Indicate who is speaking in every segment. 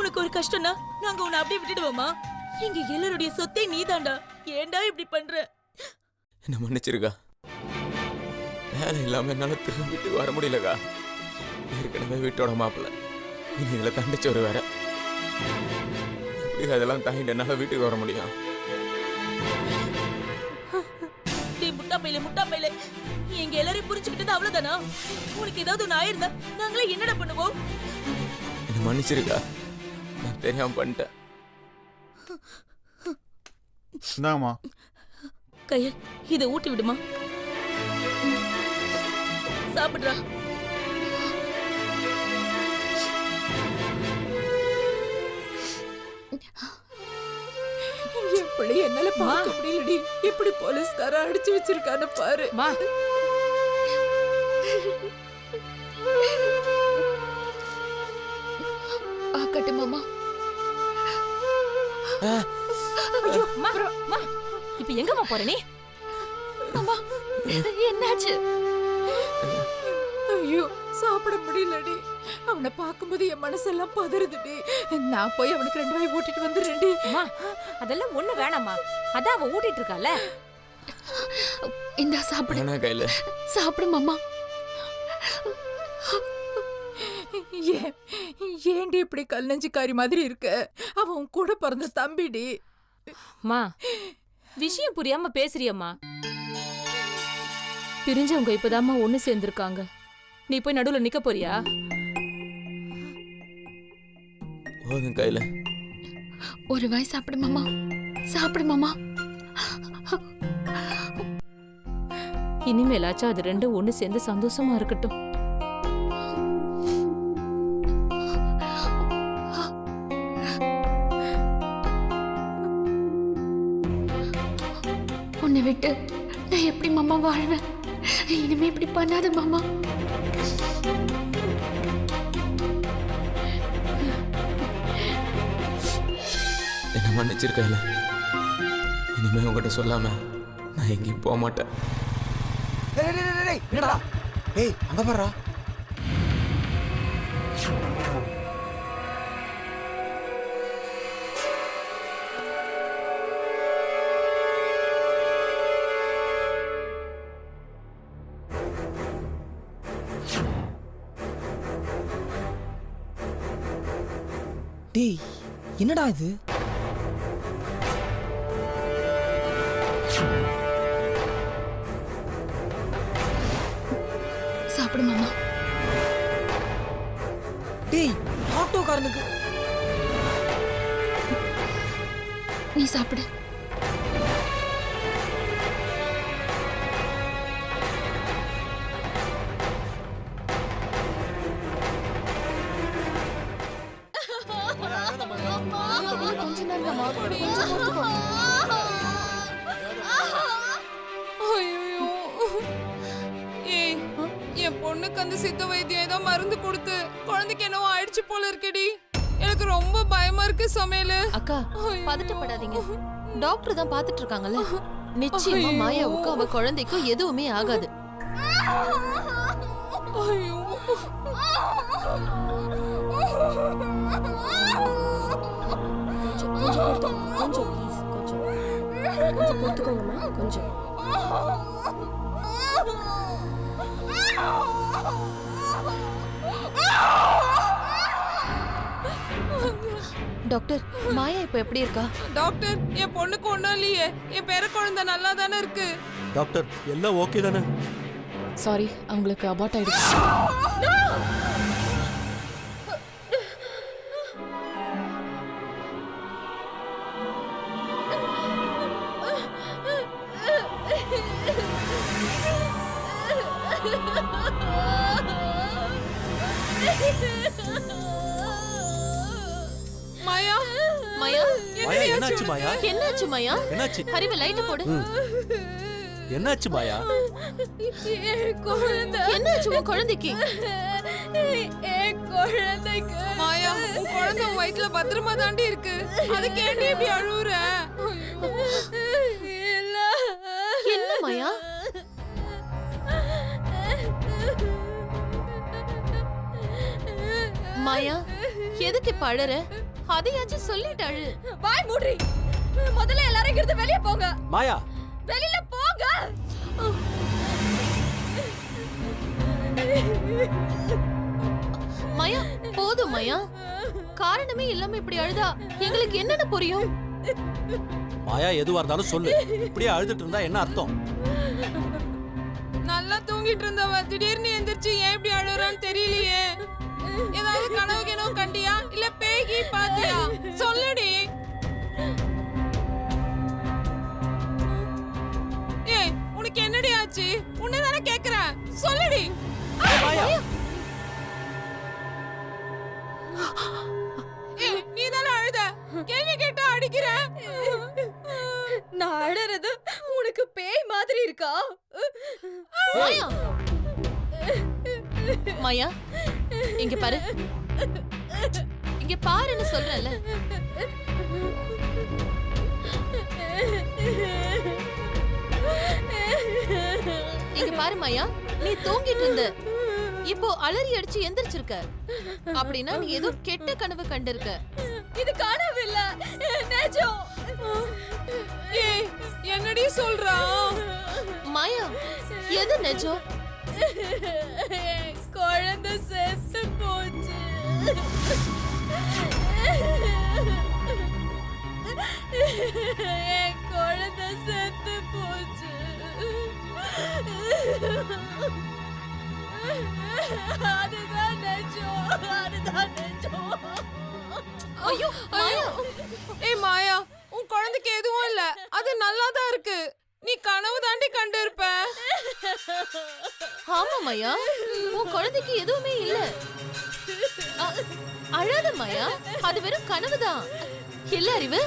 Speaker 1: உனக்கு ஒரு கஷ்டம்னா நாங்க உன்னை அப்படியே விட்டுடுவோமா? எங்க எல்லாருடைய சொத்தை நீதாண்டா. ஏன்டா இப்படி பண்ற?
Speaker 2: என்ன மன்னிச்சிருக்கா. வேலை இல்லாம என்னால திரும்ப வீட்டுக்கு வர முடியலக்கா. ஏற்கனவே வீட்டோட மாப்பிள்ள, இனி இதுல தண்டிச்சோரு வேற. எப்படி அதெல்லாம் தாங்கிட்டு என்னால வீட்டுக்கு வர முடியும்?
Speaker 1: முட்டா பையில எங்க எல்லாரையும் புரிஞ்சுக்கிட்டது அவ்வளவுதானா? உனக்கு ஏதாவது ஒண்ணு ஆயிருந்தா நாங்களே என்னடா பண்ணுவோம்?
Speaker 2: என்ன மன்னிச்சிருக்கா. நான் தெரியாம பண்ணிட்டேன்.
Speaker 3: இந்தாங்கம்மா.
Speaker 1: கையல், இதை ஊட்டி விடுமா. சாப்பிடுறா.
Speaker 4: என் பிள்ளை என்னால பார்க்க முடியலடி. எப்படி போலீஸ்கார அடிச்சு வச்சிருக்கான்னு பாரு.
Speaker 5: ஆக்கட்டு மாமா.
Speaker 1: இப்ப எங்கம்மா போற நீ?
Speaker 5: மாமா என்னாச்சு?
Speaker 4: ஐயோ, சாப்பிட முடியலடி. அவனை பார்க்கும்போது என் மனசெல்லாம் பதறுதுடி. நான் போய் அவனுக்கு 2 வாய் ஊட்டிட்டு வந்துடுறேன்டி.
Speaker 1: அதெல்லாம் ஒண்ணு வேணாமா. அதான் அவ ஊட்டிட்டு இருக்கால.
Speaker 5: இந்தா சாப்பிடு.
Speaker 2: என்ன கையில
Speaker 5: சாப்பிடு மாமா.
Speaker 4: ஏண்டி இப்படி கல் நெஞ்சுக்காரி மாதிரி இருக்க? அவன் உன் கூட பிறந்த தம்பிடி.
Speaker 1: மா, விஷயம் புரியாம பேசுறியம்மா. பிரிஞ்சவங்க இப்பதாம்மா ஒண்ணு சேர்ந்திருக்காங்க. நீ போய் நடுவுல நிக்க போறியா?
Speaker 2: போதும் கையில.
Speaker 5: ஒரு வாய் சாப்பிடு மாமா. சாப்பிடு மாமா.
Speaker 1: இனிமேலாச்சும் அது ரெண்டும் ஒண்ணு சேர்ந்து சந்தோஷமா இருக்கட்டும்.
Speaker 5: உன்னை விட்டு நான் எப்படி மாமா வாழ்வேன்? இனிமே இப்படி பண்ணாத மாமா.
Speaker 2: என்ன மன்னிச்சிருக்கையில. இனிமே உங்ககிட்ட சொல்லாம நான் எங்கேயும் போக மாட்டேன்.
Speaker 6: என்னடா? ஏய், அங்க பாருடா. டேய், என்னடா இது?
Speaker 5: சாப்பிடு மாமா.
Speaker 6: டேய், ஆட்டோக்காரனுக்கு.
Speaker 5: நீ சாப்பிடு. கொஞ்ச நேரம் மாமா. கொஞ்சம் பொறுத்துக்கோ.
Speaker 4: என் பொண்ணுக்கு அந்த சித்த வைத்தியம் ஏதோ மருந்து கொடுத்து குழந்தைக்கு என்னவோ ஆயிடுச்சு போல இருக்கடி. எனக்கு ரொம்ப பயமா இருக்கு சமையல்.
Speaker 7: அக்கா, பதட்டப்படாதீங்க. டாக்டர் தான் பாத்துட்டு இருக்காங்கல்ல. நிச்சயமா மாயாவுக்கும் அவ குழந்தைக்கும் எதுவுமே ஆகாது.
Speaker 5: கொஞ்சம் ப்ளீஸ், கொஞ்சம் பொறுத்துக்கோங்கம்மா. கொஞ்சம்
Speaker 7: டாக்டர், மாயா இப்ப எப்படி இருக்கா?
Speaker 4: டாக்டர், என் பொண்ணுக்கு ஒண்ணும் இல்லையே. என் பேர குழந்தை நல்லா தானே இருக்கு.
Speaker 8: டாக்டர், எல்லாம் ஓகே தானே?
Speaker 7: சாரி, அவங்களுக்கு அபார்ட் ஆயிடுச்சு.
Speaker 4: மாயா,
Speaker 7: மாயா,
Speaker 8: மாயா, என்னாச்சு மாயா?
Speaker 7: என்னாச்சு மாயா?
Speaker 8: என்னாச்சு?
Speaker 7: ஹரிவ லைட் போடு.
Speaker 8: என்னாச்சு மாயா?
Speaker 7: என்னாச்சு உன் குழந்தைக்கு?
Speaker 4: மாயா, உன் குழந்தை உன் வயித்துல பத்திரமா தாண்டி இருக்கு. அதுக்கு ஏன்டி இப்படி அழுவுற?
Speaker 7: என்ன மாயா? மாயா, எதுக்கு இப்ப அழற? அதையாச்சும் சொல்லிட்டு அழு.
Speaker 1: வாய் மூடி. முதல்ல எல்லாரும் இங்க இருந்து வெளிய போங்க.
Speaker 8: மாயா
Speaker 1: வெளியில போங்க.
Speaker 7: மாயா போதும் மாயா, காரணமே இல்லாம இப்படி அழுதா எங்களுக்கு என்னன்னு புரியும்?
Speaker 8: மாயா எதுவா இருந்தாலும் சொல்லு. இப்படியே அழுதுட்டு இருந்தா என்ன அர்த்தம்?
Speaker 4: நல்லா தூங்கிட்டு இருந்தவ திடீர்னு எந்திரிச்சு ஏன் இப்படி அழுறான்னு தெரியலையே. ஏதாவது கனவு கிணவு கண்டியா இல்ல பேகி பாத்தியா? சொல்லுடி. ஏய் உனக்கு என்னடி ஆச்சு? உன்னதானே கேக்குறேன், சொல்லுடி.
Speaker 8: மாயா
Speaker 4: ஏய் நீதானே அழுத, கேள்வி கேட்டா அடிக்கிற.
Speaker 1: நான் அழறது உனக்கு பேய் மாதிரி இருக்கா?
Speaker 7: மாயா மாயா இங்க பாரு, இங்க பாருன்னு சொல்றேன்ல. இங்க பாரு மாயா, நீ தூங்கிட்டு இருந்த, இப்போ அலறி அடிச்சு எந்திரிச்சிருக்க. அப்படின்னா நீ ஏதோ கெட்ட கனவு கண்டிருக்க.
Speaker 1: இது கனவு இல்ல, நிஜம்.
Speaker 4: ஏய் என்னடி சொல்றா?
Speaker 7: மாயா எது நிஜம்?
Speaker 1: குழந்தை செத்து போச்சு. என் குழந்தை செத்து போச்சு. அதுதான் நிஜம், அதுதான் நிஜம்.
Speaker 7: ஐயோ மாயா,
Speaker 4: ஏய் மாயா, உன் குழந்தைக்கு எதுவும் இல்ல, அது நல்லா தான் இருக்கு. நீ கனவு தாண்டி கண்டு இருப்ப.
Speaker 7: ஆமா மாயா, உன் குழந்தைக்கு எதுவுமே இல்ல. அழாத மாயா, அது வெறும் கனவுதான். இல்ல அறிவு.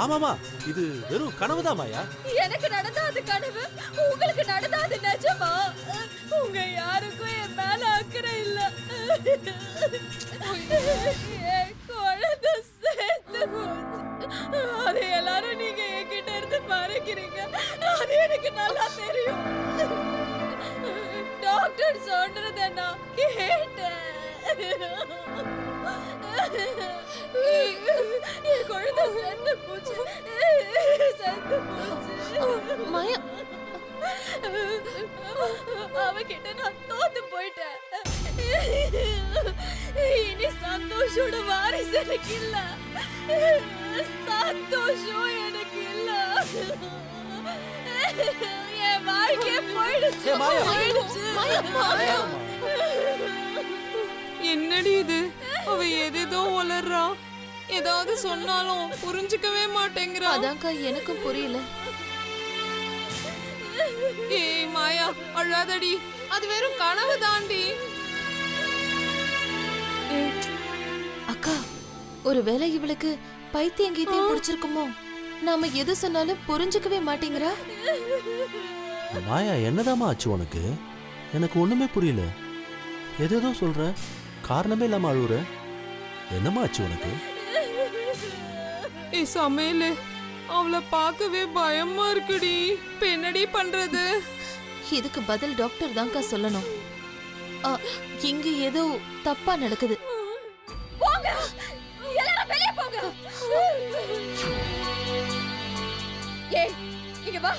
Speaker 8: ஆமாமா, இது வெறும் கனவுதான் மாயா.
Speaker 1: எனக்கு நடந்தா அது கனவு, உங்களுக்கு நடந்தா அது நிஜமா? உங்க யாருக்கும் என் மேல அக்கறை இல்ல. என் குழந்தை செத்து போச்சு. அது எல்லாரும் நீங்க என்கிட்ட இருந்து மறைக்கிறீங்க, அது எனக்கு நல்லா தெரியும். டாக்டர் சொன்னதை நான் கேட்டேன். என் குழந்தை செத்து போச்சு, செத்து போச்சு.
Speaker 7: மாயா
Speaker 1: அவகிட்ட நான் தோத்து போயிட்டேன். இனி சந்தோஷோட வாரிசு எனக்கு இல்ல, சந்தோஷம் எனக்கு இல்ல. என் வாழ்க்கை போயிடுச்சு,
Speaker 8: ஏய் மாயா.
Speaker 1: போயிடுச்சு.
Speaker 7: மாயா
Speaker 4: என்னடி இது? அவ எதேதோ உளறா. ஏதாவது சொன்னாலும் புரிஞ்சுக்கவே மாட்டேங்கிறா.
Speaker 7: அதான்க்கா எனக்கும் புரியல.
Speaker 4: ஏய் மாயா அழாதடி, அது வெறும் கனவு தாண்டி.
Speaker 7: அக்கா, ஒருவேளை இவளுக்கு பைத்தியம் கீத்தியம் பிடிச்சிருக்குமோ? நாம எது சொன்னாலும் புரிஞ்சுக்கவே மாட்டேங்கிறா.
Speaker 8: மாயா என்னதாம்மா ஆச்சு உனக்கு? எனக்கு ஒண்ணுமே புரியல. எதேதோ சொல்ற, காரணமே இல்லாம அழுவுற. என்னம்மா ஆச்சு உனக்கு?
Speaker 4: ஏய் சமையலு, அவளை பார்க்கவே பயமா இருக்குடி. இப்ப என்னடி பண்றது?
Speaker 7: இதுக்கு பதில் டாக்டர் தான்க்கா சொல்லணும். இங்க ஏதோ தப்பா நடக்குது.
Speaker 1: போங்க, எல்லாரும் வெளிய போங்க. ஏய் இங்க வா.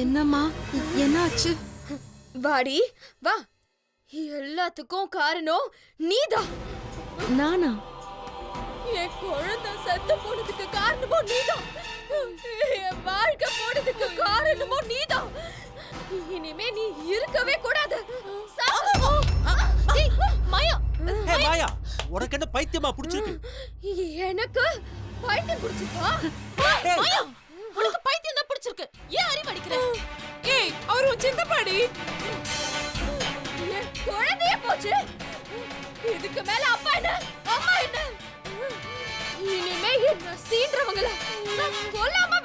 Speaker 5: என்னம்மா, என்னாச்சு?
Speaker 1: வாடி வா. எல்லாத்துக்கும் காரணம் நீதான்.
Speaker 5: நானா?
Speaker 1: என் குழந்தை செத்து போனதுக்கு காரணமும் நீதான். என் வாழ்க்கை போனதுக்கு காரணமும் நீதான். இனிமே நீ இருக்கவே கூடாது.
Speaker 7: ஏய், மாயா
Speaker 8: ஏய் மாயா, உனக்கு என்ன பைத்தியமா பிடிச்சிருக்கு?
Speaker 1: எனக்கு பைத்தியம் பிடிச்சிருக்கா?
Speaker 7: மாயா, உனக்கு பைத்தியம் தான் பிடிச்சிருக்கு. ஏன் அறிவு அடிக்கிற?
Speaker 4: ஏய் அவர் உன் சித்தப்பாடி.
Speaker 1: என் குழந்தைய போச்சு. இதுக்கு மேல அப்பா என்ன அம்மா என்ன? இனிமே என்ன சீன்றவங்கள நான் கொல்லாம